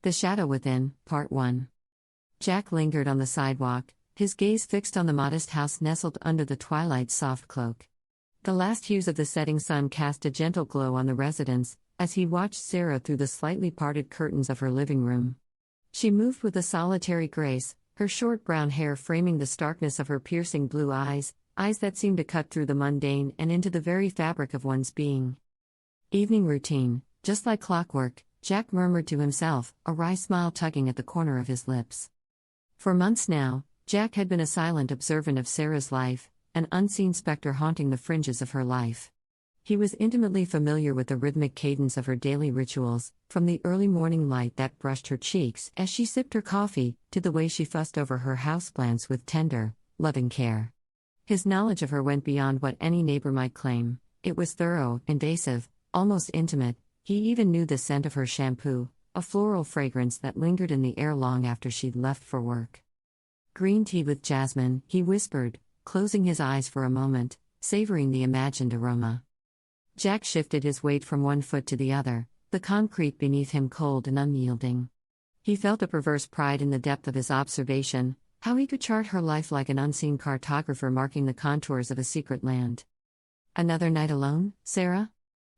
The Shadow Within, Part 1. Jack lingered on the sidewalk, his gaze fixed on the modest house nestled under the twilight's soft cloak. The last hues of the setting sun cast a gentle glow on the residence, as he watched Sara through the slightly parted curtains of her living room. She moved with a solitary grace, her short brown hair framing the starkness of her piercing blue eyes, eyes that seemed to cut through the mundane and into the very fabric of one's being. Evening routine, just like clockwork, Jack murmured to himself, a wry smile tugging at the corner of his lips. For months now, Jack had been a silent observant of Sara's life, an unseen specter haunting the fringes of her life. He was intimately familiar with the rhythmic cadence of her daily rituals, from the early morning light that brushed her cheeks as she sipped her coffee, to the way she fussed over her houseplants with tender, loving care. His knowledge of her went beyond what any neighbor might claim. It was thorough, invasive, almost intimate. He even knew the scent of her shampoo, a floral fragrance that lingered in the air long after she'd left for work. "Green tea with jasmine," he whispered, closing his eyes for a moment, savoring the imagined aroma. Jack shifted his weight from one foot to the other, the concrete beneath him cold and unyielding. He felt a perverse pride in the depth of his observation, how he could chart her life like an unseen cartographer marking the contours of a secret land. "Another night alone, Sara?"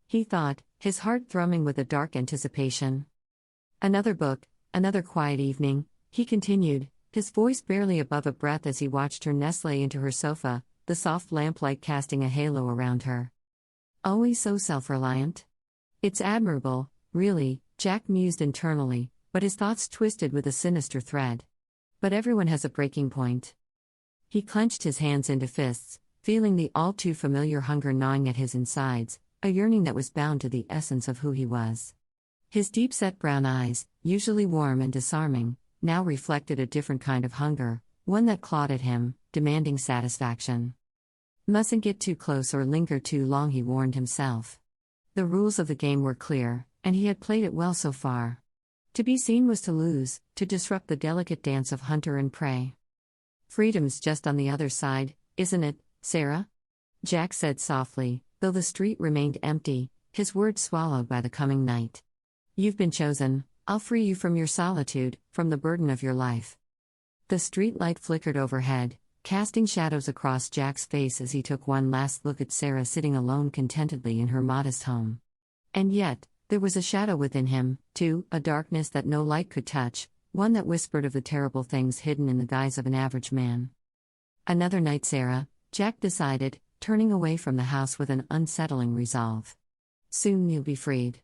he thought, his heart thrumming with a dark anticipation. "Another book, another quiet evening," he continued, his voice barely above a breath as he watched her nestle into her sofa, the soft lamplight casting a halo around her. "Always so self-reliant?" "It's admirable, really," Jack mused internally, but his thoughts twisted with a sinister thread. "But everyone has a breaking point." He clenched his hands into fists, feeling the all-too-familiar hunger gnawing at his insides, a yearning that was bound to the essence of who he was. His deep-set brown eyes, usually warm and disarming, now reflected a different kind of hunger, one that clawed at him, demanding satisfaction. Mustn't get too close or linger too long, he warned himself. The rules of the game were clear, and he had played it well so far. To be seen was to lose, to disrupt the delicate dance of hunter and prey. "Freedom's just on the other side, isn't it, Sara?" Jack said softly, though the street remained empty, his words swallowed by the coming night. "You've been chosen. I'll free you from your solitude, from the burden of your life." The street light flickered overhead, casting shadows across Jack's face as he took one last look at Sara sitting alone contentedly in her modest home. And yet, there was a shadow within him, too, a darkness that no light could touch, one that whispered of the terrible things hidden in the guise of an average man. "Another night, Sara," Jack decided, turning away from the house with an unsettling resolve. "Soon you'll be freed."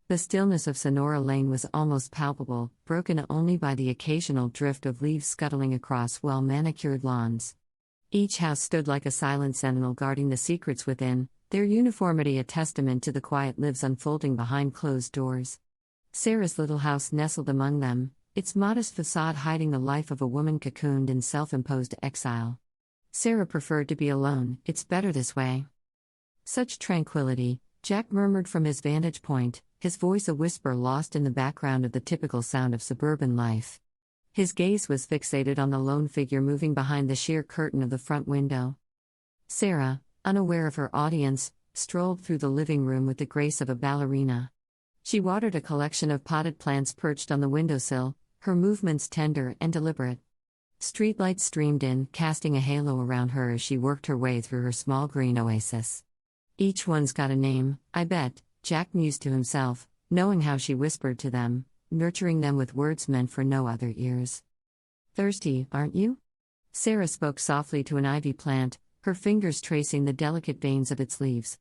The stillness of Sonora Lane was almost palpable, broken only by the occasional drift of leaves scuttling across well-manicured lawns. Each house stood like a silent sentinel guarding the secrets within, their uniformity a testament to the quiet lives unfolding behind closed doors. Sara's little house nestled among them, its modest facade hiding the life of a woman cocooned in self-imposed exile. Sara preferred to be alone. "It's better this way." Such tranquility, Jack murmured from his vantage point, his voice a whisper lost in the background of the typical sound of suburban life. His gaze was fixated on the lone figure moving behind the sheer curtain of the front window. Sara, unaware of her audience, strolled through the living room with the grace of a ballerina. She watered a collection of potted plants perched on the windowsill, her movements tender and deliberate. Streetlights streamed in, casting a halo around her as she worked her way through her small green oasis. "Each one's got a name, I bet," Jack mused to himself, knowing how she whispered to them, nurturing them with words meant for no other ears. "Thirsty, aren't you?" Sara spoke softly to an ivy plant, her fingers tracing the delicate veins of its leaves.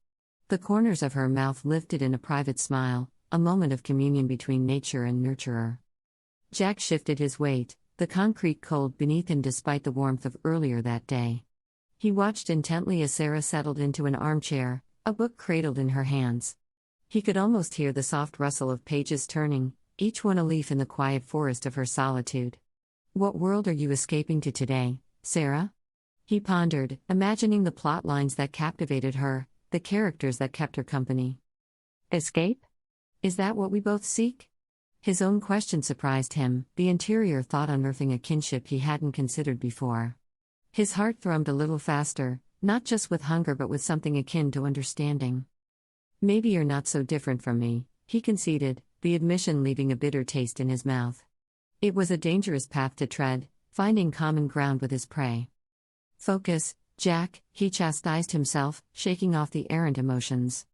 The corners of her mouth lifted in a private smile, a moment of communion between nature and nurturer. Jack shifted his weight, the concrete cold beneath him despite the warmth of earlier that day. He watched intently as Sara settled into an armchair, a book cradled in her hands. He could almost hear the soft rustle of pages turning, each one a leaf in the quiet forest of her solitude. "What world are you escaping to today, Sara?" he pondered, imagining the plot lines that captivated her, the characters that kept her company. "Escape? Is that what we both seek?" His own question surprised him, the interior thought unearthing a kinship he hadn't considered before. His heart thrummed a little faster, not just with hunger but with something akin to understanding. "Maybe you're not so different from me," he conceded, the admission leaving a bitter taste in his mouth. It was a dangerous path to tread, finding common ground with his prey. Focus, Jack, he chastised himself, shaking off the errant emotions.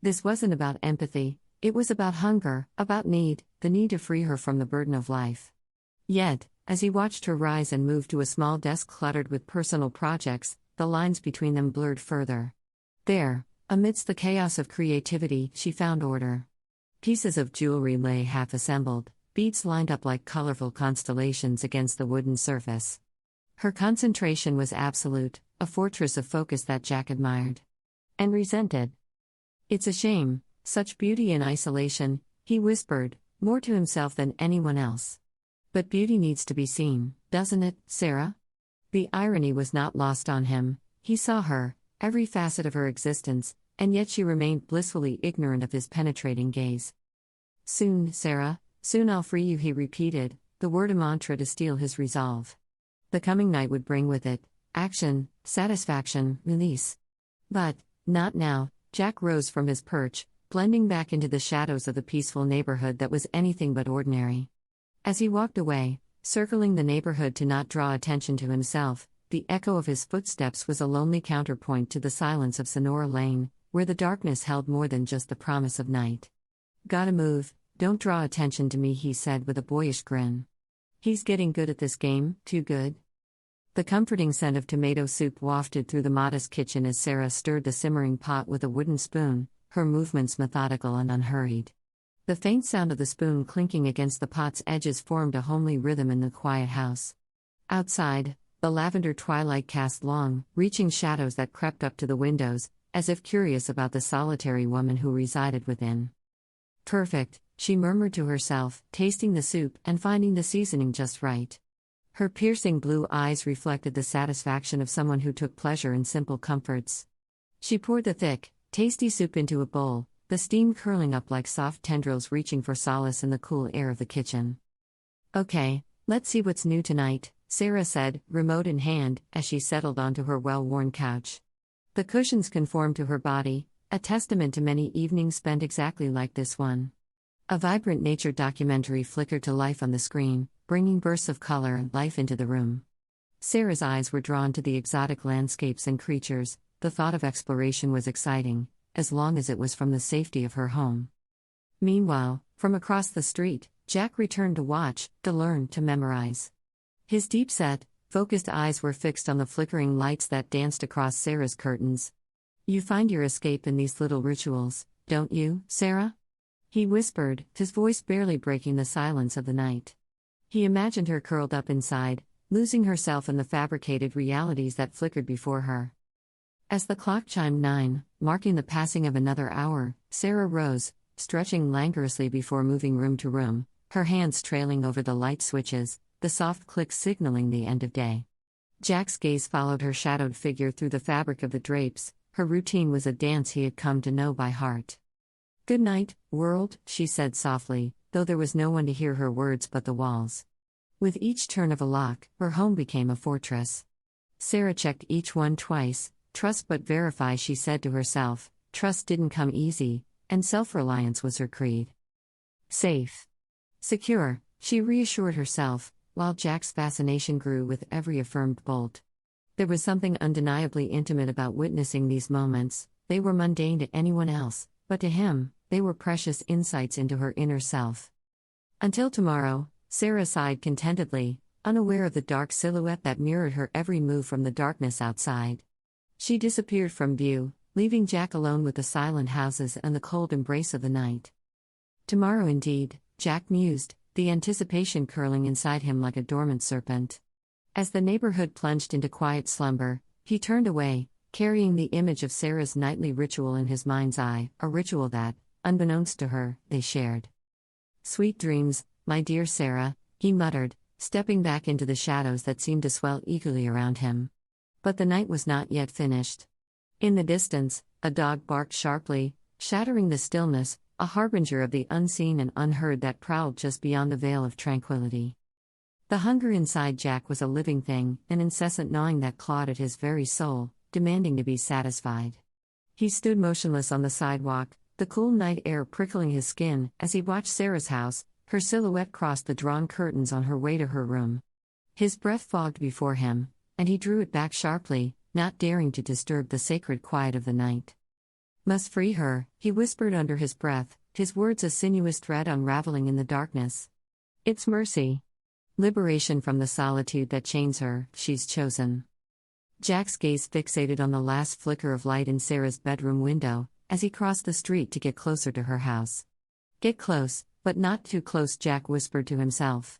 This wasn't about empathy, it was about hunger, about need, the need to free her from the burden of life. Yet, as he watched her rise and move to a small desk cluttered with personal projects, the lines between them blurred further. There, amidst the chaos of creativity, she found order. Pieces of jewelry lay half-assembled, beads lined up like colorful constellations against the wooden surface. Her concentration was absolute, a fortress of focus that Jack admired. And resented. "It's a shame, such beauty in isolation," he whispered, more to himself than anyone else. "But beauty needs to be seen, doesn't it, Sara?" The irony was not lost on him. He saw her, every facet of her existence, and yet she remained blissfully ignorant of his penetrating gaze. "Soon, Sara, soon I'll free you," he repeated, the word a mantra to steel his resolve. The coming night would bring with it action, satisfaction, release. But, not now. Jack rose from his perch, blending back into the shadows of the peaceful neighborhood that was anything but ordinary. As he walked away, circling the neighborhood to not draw attention to himself, the echo of his footsteps was a lonely counterpoint to the silence of Sonora Lane, where the darkness held more than just the promise of night. "Gotta move, don't draw attention to me," he said with a boyish grin. "He's getting good at this game, too good." The comforting scent of tomato soup wafted through the modest kitchen as Sara stirred the simmering pot with a wooden spoon, her movements methodical and unhurried. The faint sound of the spoon clinking against the pot's edges formed a homely rhythm in the quiet house. Outside, the lavender twilight cast long, reaching shadows that crept up to the windows, as if curious about the solitary woman who resided within. "Perfect," she murmured to herself, tasting the soup and finding the seasoning just right. Her piercing blue eyes reflected the satisfaction of someone who took pleasure in simple comforts. She poured the thick, tasty soup into a bowl, the steam curling up like soft tendrils reaching for solace in the cool air of the kitchen. "Okay, let's see what's new tonight," Sara said, remote in hand, as she settled onto her well-worn couch. The cushions conformed to her body, a testament to many evenings spent exactly like this one. A vibrant nature documentary flickered to life on the screen, bringing bursts of color and life into the room. Sara's eyes were drawn to the exotic landscapes and creatures. The thought of exploration was exciting, as long as it was from the safety of her home. Meanwhile, from across the street, Jack returned to watch, to learn, to memorize. His deep-set, focused eyes were fixed on the flickering lights that danced across Sara's curtains. "You find your escape in these little rituals, don't you, Sara?" he whispered, his voice barely breaking the silence of the night. He imagined her curled up inside, losing herself in the fabricated realities that flickered before her. As the clock chimed 9, marking the passing of another hour, Sara rose, stretching languorously before moving room to room, her hands trailing over the light switches, the soft click signaling the end of day. Jack's gaze followed her shadowed figure through the fabric of the drapes. Her routine was a dance he had come to know by heart. "Good night, world," she said softly, though there was no one to hear her words but the walls. With each turn of a lock, her home became a fortress. Sara checked each one twice. "Trust but verify," she said to herself. Trust didn't come easy, and self-reliance was her creed. Safe. Secure, she reassured herself, while Jack's fascination grew with every affirmed bolt. There was something undeniably intimate about witnessing these moments. They were mundane to anyone else, but to him, they were precious insights into her inner self. Until tomorrow, Sara sighed contentedly, unaware of the dark silhouette that mirrored her every move from the darkness outside. She disappeared from view, leaving Jack alone with the silent houses and the cold embrace of the night. Tomorrow indeed, Jack mused, the anticipation curling inside him like a dormant serpent. As the neighborhood plunged into quiet slumber, he turned away, carrying the image of Sara's nightly ritual in his mind's eye, a ritual that, unbeknownst to her, they shared. "Sweet dreams, my dear Sara," he muttered, stepping back into the shadows that seemed to swell eagerly around him. But the night was not yet finished. In the distance, a dog barked sharply, shattering the stillness, a harbinger of the unseen and unheard that prowled just beyond the veil of tranquility. The hunger inside Jack was a living thing, an incessant gnawing that clawed at his very soul, demanding to be satisfied. He stood motionless on the sidewalk, the cool night air prickling his skin as he watched Sarah's house, her silhouette cross the drawn curtains on her way to her room. His breath fogged before him, and he drew it back sharply, not daring to disturb the sacred quiet of the night. Must free her, he whispered under his breath, his words a sinuous thread unraveling in the darkness. It's mercy. Liberation from the solitude that chains her, she's chosen. Jack's gaze fixated on the last flicker of light in Sarah's bedroom window, as he crossed the street to get closer to her house. Get close, but not too close, Jack whispered to himself.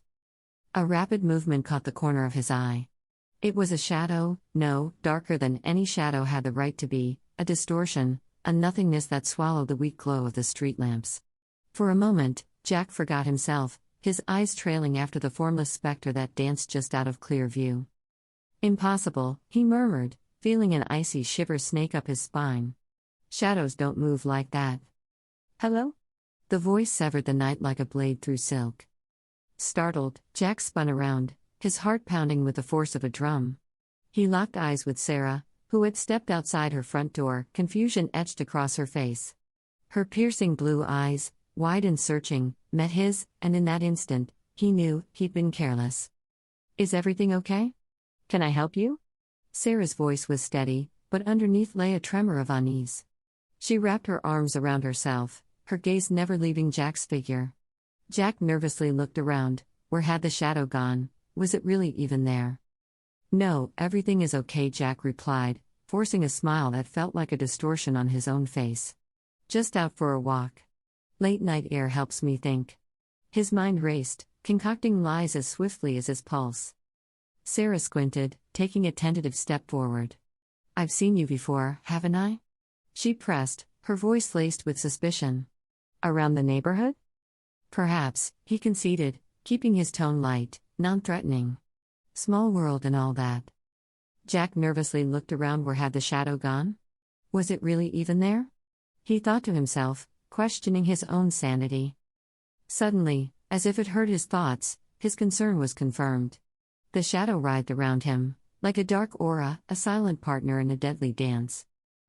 A rapid movement caught the corner of his eye. It was a shadow, no, darker than any shadow had the right to be, a distortion, a nothingness that swallowed the weak glow of the street lamps. For a moment, Jack forgot himself, his eyes trailing after the formless specter that danced just out of clear view. Impossible, he murmured, feeling an icy shiver snake up his spine. Shadows don't move like that. Hello? The voice severed the night like a blade through silk. Startled, Jack spun around, his heart pounding with the force of a drum. He locked eyes with Sara, who had stepped outside her front door, confusion etched across her face. Her piercing blue eyes, wide and searching, met his, and in that instant, he knew he'd been careless. Is everything okay? Can I help you? Sara's voice was steady, but underneath lay a tremor of unease. She wrapped her arms around herself, her gaze never leaving Jack's figure. Jack nervously looked around. Where had the shadow gone? Was it really even there? No, everything is okay, Jack replied, forcing a smile that felt like a distortion on his own face. Just out for a walk. Late night air helps me think. His mind raced, concocting lies as swiftly as his pulse. Sara squinted, taking a tentative step forward. I've seen you before, haven't I? She pressed, her voice laced with suspicion. Around the neighborhood? Perhaps, he conceded, keeping his tone light, non-threatening. Small world and all that. Jack nervously looked around. Where had the shadow gone? Was it really even there? He thought to himself, questioning his own sanity. Suddenly, as if it heard his thoughts, his concern was confirmed. The shadow writhed around him, like a dark aura, a silent partner in a deadly dance.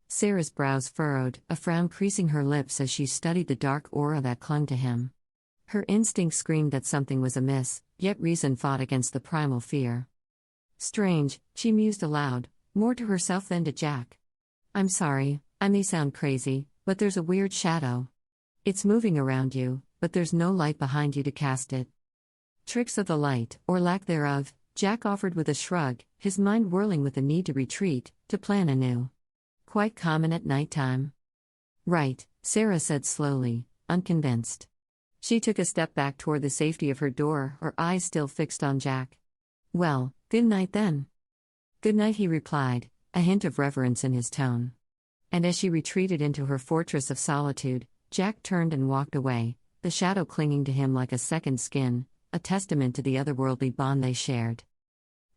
Sara's brows furrowed, a frown creasing her lips as she studied the dark aura that clung to him. Her instinct screamed that something was amiss, yet reason fought against the primal fear. Strange, she mused aloud, more to herself than to Jack. I'm sorry, I may sound crazy, but there's a weird shadow. It's moving around you, but there's no light behind you to cast it. Tricks of the light, or lack thereof, Jack offered with a shrug, his mind whirling with the need to retreat, to plan anew. Quite common at nighttime. Right, Sara said slowly, unconvinced. She took a step back toward the safety of her door, her eyes still fixed on Jack. Well, good night then. Good night, he replied, a hint of reverence in his tone. And as she retreated into her fortress of solitude, Jack turned and walked away, the shadow clinging to him like a second skin, a testament to the otherworldly bond they shared.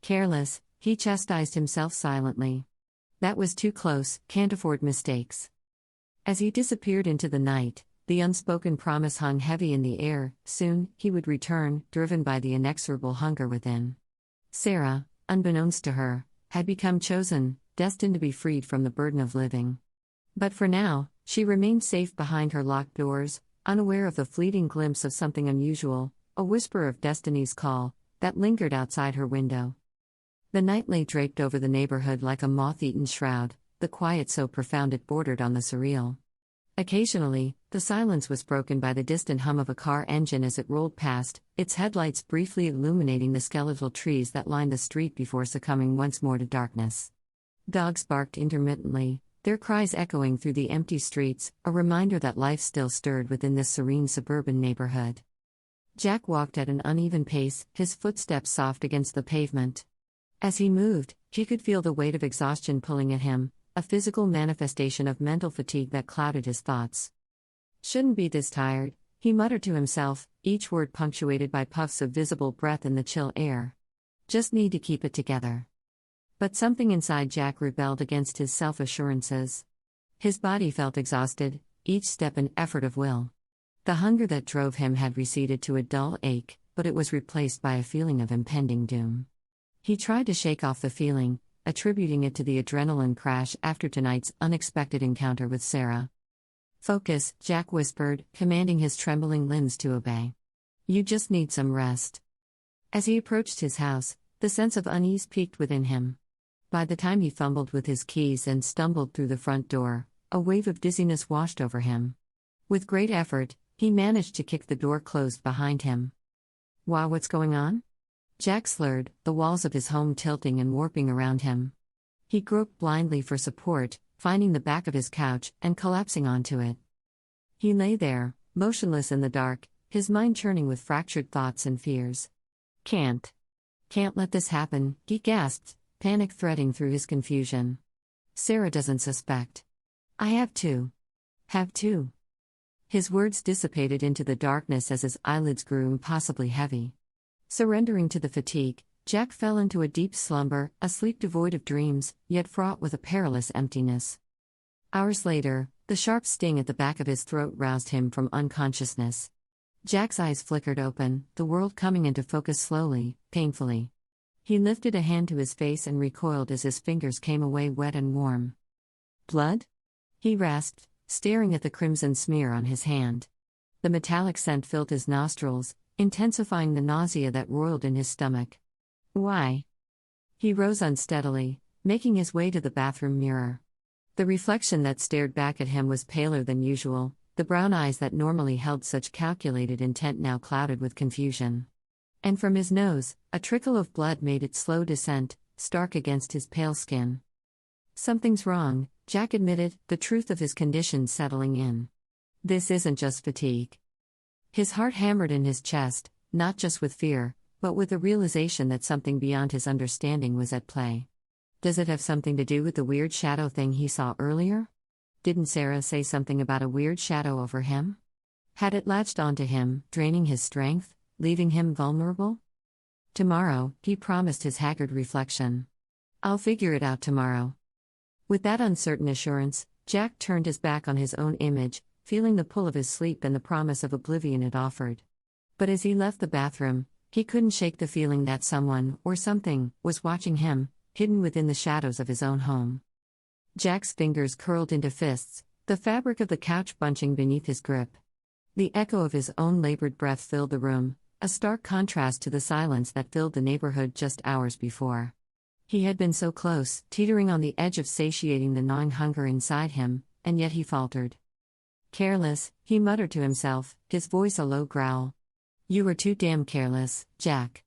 Careless, he chastised himself silently. That was too close, can't afford mistakes. As he disappeared into the night, the unspoken promise hung heavy in the air. Soon, he would return, driven by the inexorable hunger within. Sara, unbeknownst to her, had become chosen, destined to be freed from the burden of living. But for now, she remained safe behind her locked doors, unaware of the fleeting glimpse of something unusual, a whisper of destiny's call, that lingered outside her window. The night lay draped over the neighborhood like a moth-eaten shroud, the quiet so profound it bordered on the surreal. Occasionally, the silence was broken by the distant hum of a car engine as it rolled past, its headlights briefly illuminating the skeletal trees that lined the street before succumbing once more to darkness. Dogs barked intermittently, their cries echoing through the empty streets, a reminder that life still stirred within this serene suburban neighborhood. Jack walked at an uneven pace, his footsteps soft against the pavement. As he moved, he could feel the weight of exhaustion pulling at him, a physical manifestation of mental fatigue that clouded his thoughts. Shouldn't be this tired, he muttered to himself, each word punctuated by puffs of visible breath in the chill air. Just need to keep it together. But something inside Jack rebelled against his self-assurances. His body felt exhausted, each step an effort of will. The hunger that drove him had receded to a dull ache, but it was replaced by a feeling of impending doom. He tried to shake off the feeling, attributing it to the adrenaline crash after tonight's unexpected encounter with Sara. Focus, Jack whispered, commanding his trembling limbs to obey. You just need some rest. As he approached his house, the sense of unease peaked within him. By the time he fumbled with his keys and stumbled through the front door, a wave of dizziness washed over him. With great effort, he managed to kick the door closed behind him. Wow, what's going on? Jack slurred, the walls of his home tilting and warping around him. He groped blindly for support, finding the back of his couch and collapsing onto it. He lay there, motionless in the dark, his mind churning with fractured thoughts and fears. Can't let this happen, he gasped, panic threading through his confusion. Sara doesn't suspect. I have to. His words dissipated into the darkness as his eyelids grew impossibly heavy. Surrendering to the fatigue, Jack fell into a deep slumber, a sleep devoid of dreams, yet fraught with a perilous emptiness. Hours later, the sharp sting at the back of his throat roused him from unconsciousness. Jack's eyes flickered open, the world coming into focus slowly, painfully. He lifted a hand to his face and recoiled as his fingers came away wet and warm. Blood? He rasped, staring at the crimson smear on his hand. The metallic scent filled his nostrils, intensifying the nausea that roiled in his stomach. Why? He rose unsteadily, making his way to the bathroom mirror. The reflection that stared back at him was paler than usual, the brown eyes that normally held such calculated intent now clouded with confusion. And from his nose, a trickle of blood made its slow descent, stark against his pale skin. Something's wrong, Jack admitted, the truth of his condition settling in. This isn't just fatigue. His heart hammered in his chest, not just with fear, but with the realization that something beyond his understanding was at play. Does it have something to do with the weird shadow thing he saw earlier? Didn't Sara say something about a weird shadow over him? Had it latched onto him, draining his strength, leaving him vulnerable? Tomorrow, he promised his haggard reflection. I'll figure it out tomorrow. With that uncertain assurance, Jack turned his back on his own image, feeling the pull of his sleep and the promise of oblivion it offered. But as he left the bathroom, he couldn't shake the feeling that someone, or something, was watching him, hidden within the shadows of his own home. Jack's fingers curled into fists, the fabric of the couch bunching beneath his grip. The echo of his own labored breath filled the room, a stark contrast to the silence that filled the neighborhood just hours before. He had been so close, teetering on the edge of satiating the gnawing hunger inside him, and yet he faltered. Careless, he muttered to himself, his voice a low growl. You were too damn careless, Jack.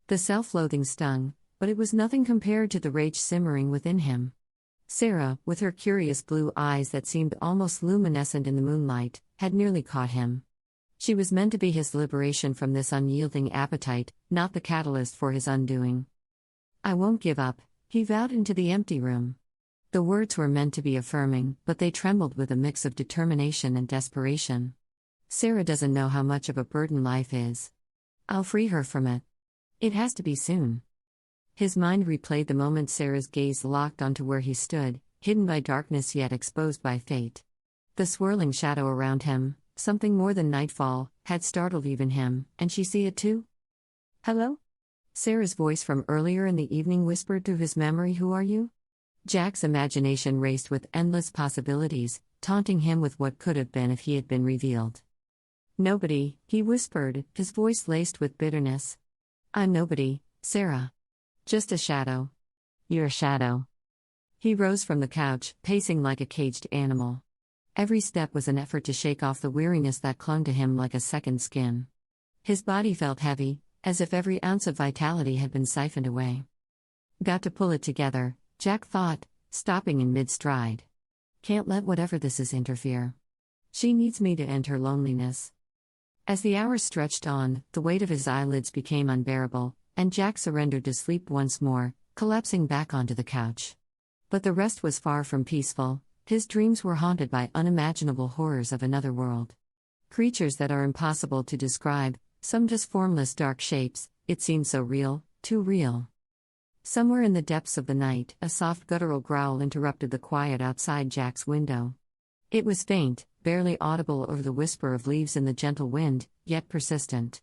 The self-loathing stung, but it was nothing compared to the rage simmering within him. Sara, with her curious blue eyes that seemed almost luminescent in the moonlight, had nearly caught him. She was meant to be his liberation from this unyielding appetite, not the catalyst for his undoing. I won't give up, he vowed into the empty room. The words were meant to be affirming, but they trembled with a mix of determination and desperation. Sara doesn't know how much of a burden life is. I'll free her from it. It has to be soon. His mind replayed the moment Sara's gaze locked onto where he stood, hidden by darkness yet exposed by fate. The swirling shadow around him, something more than nightfall, had startled even him, and she see it too? Hello? Sara's voice from earlier in the evening whispered through his memory, who are you? Jack's imagination raced with endless possibilities, taunting him with what could have been if he had been revealed. Nobody, he whispered, his voice laced with bitterness. I'm nobody, Sara. Just a shadow. You're a shadow. He rose from the couch, pacing like a caged animal. Every step was an effort to shake off the weariness that clung to him like a second skin. His body felt heavy, as if every ounce of vitality had been siphoned away. Got to pull it together, Jack thought, stopping in mid-stride. Can't let whatever this is interfere. She needs me to end her loneliness. As the hours stretched on, the weight of his eyelids became unbearable, and Jack surrendered to sleep once more, collapsing back onto the couch. But the rest was far from peaceful. His dreams were haunted by unimaginable horrors of another world. Creatures that are impossible to describe, some just formless dark shapes, it seemed so real, too real. Somewhere in the depths of the night, a soft guttural growl interrupted the quiet outside Jack's window. It was faint, barely audible over the whisper of leaves in the gentle wind, yet persistent.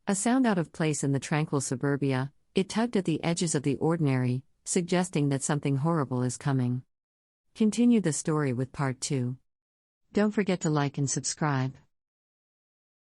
A sound out of place in the tranquil suburbia, it tugged at the edges of the ordinary, suggesting that something horrible is coming. Continue the story with part 2. Don't forget to like and subscribe.